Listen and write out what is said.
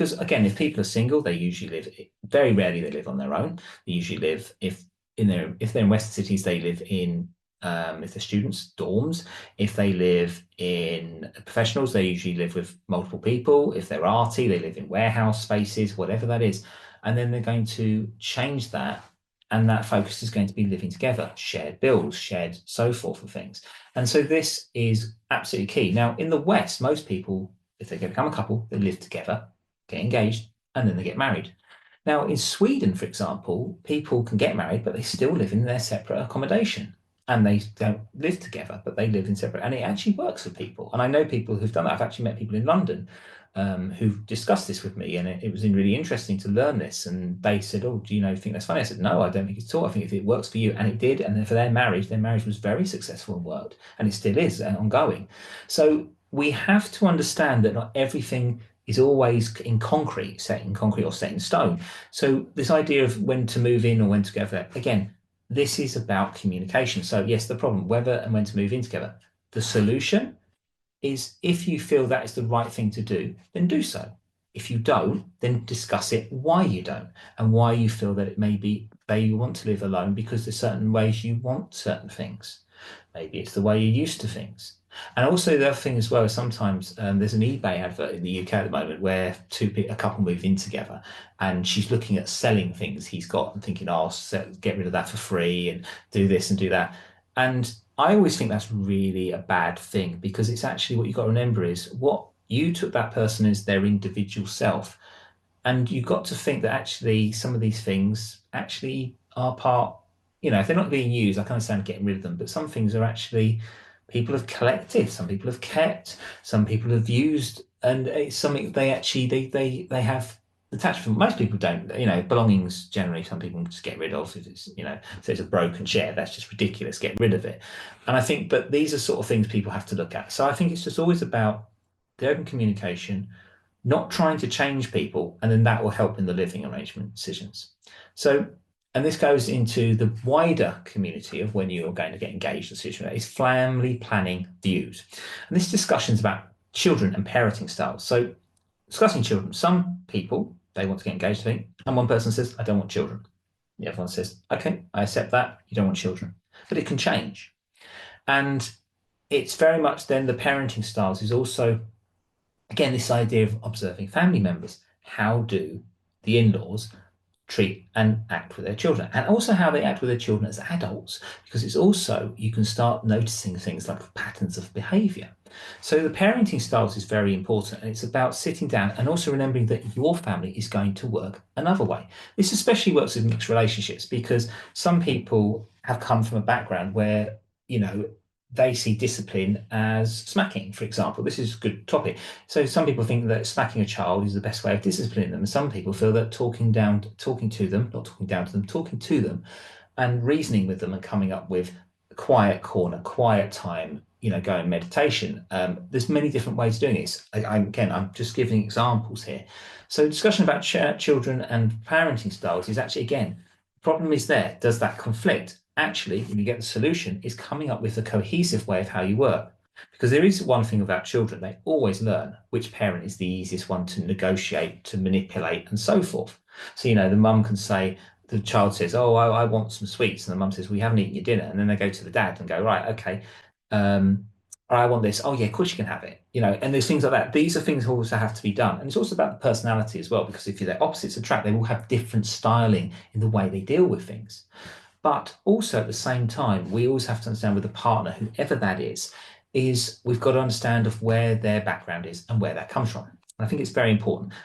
because again, if people are single, they usually live, very rarely they live on their own. They usually live, if they're in Western cities, they live in, if they're students, dorms. If they live in professionals, they usually live with multiple people. If they're arty, they live in warehouse spaces, whatever that is. And then they're going to change that. And that focus is going to be living together, shared bills, shared so forth of things. And so this is absolutely key. Now, in the West, most people, if they become a couple, they live together, get engaged, and then they get married. Now, in Sweden, for example, people can get married, but they still live in their separate accommodation. And they don't live together, but they live in separate. And it actually works for people. And I know people who've done that. I've actually met people in London who've discussed this with me, and it was really interesting to learn this. And they said, "Oh, do you know think that's funny?" I said, "No, I don't think it's at all. I think if it works for you," and it did. And then for their marriage was very successful and worked, and it still is ongoing. So we have to understand that not everything is always in concrete, set in concrete or set in stone. So this idea of when to move in or when to go for that, again, this is about communication. So yes, the problem, whether and when to move in together. The solution is if you feel that is the right thing to do, then do so. If you don't, then discuss it why you don't and why you feel that it may be that you want to live alone because there's certain ways you want certain things. Maybe it's the way you're used to things. And also the other thing as well is sometimes there's an eBay advert in the UK at the moment where a couple move in together and she's looking at selling things he's got and thinking, oh, get rid of that for free and do this and do that. And I always think that's really a bad thing because it's actually what you've got to remember is what you took that person as their individual self. And you've got to think that actually some of these things actually are part, if they're not being used, I can understand getting rid of them, but some things are actually people have collected, some people have kept, some people have used, and it's something they actually they have attachment. Most people don't, belongings generally some people just get rid of if it's, so it's a broken chair, that's just ridiculous, get rid of it. And I think, but these are sort of things people have to look at. So I think it's just always about the open communication, not trying to change people, and then that will help in the living arrangement decisions. So, and this goes into the wider community of when you're going to get engaged in a situation, is family planning views. And this discussion is about children and parenting styles. So discussing children, some people, they want to get engaged, I think, and one person says, I don't want children. The other one says, okay, I accept that, you don't want children. But it can change. And it's very much then the parenting styles is also, again, this idea of observing family members. How do the in-laws treat and act with their children, and also how they act with their children as adults, because it's also, you can start noticing things like patterns of behavior. So the parenting styles is very important, and it's about sitting down and also remembering that your family is going to work another way. This especially works with mixed relationships because some people have come from a background where, they see discipline as smacking, for example. This is a good topic. So some people think that smacking a child is the best way of disciplining them. And some people feel that talking to them, not talking down to them, talking to them and reasoning with them and coming up with a quiet corner, quiet time, going meditation. There's many different ways of doing this. I'm just giving examples here. So discussion about children and parenting styles is actually, again, the problem is there. Does that conflict? Actually, when you get the solution, is coming up with a cohesive way of how you work. Because there is one thing about children, they always learn which parent is the easiest one to negotiate, to manipulate, and so forth. So, the mum can say, the child says, oh, I want some sweets. And the mum says, we haven't eaten your dinner. And then they go to the dad and go, right, okay, I want this. Oh, yeah, of course you can have it. And there's things like that. These are things that also have to be done. And it's also about the personality as well, because if they're opposites attract, they will have different styling in the way they deal with things. But also at the same time, we always have to understand with a partner, whoever that is we've got to understand of where their background is and where that comes from. And I think it's very important.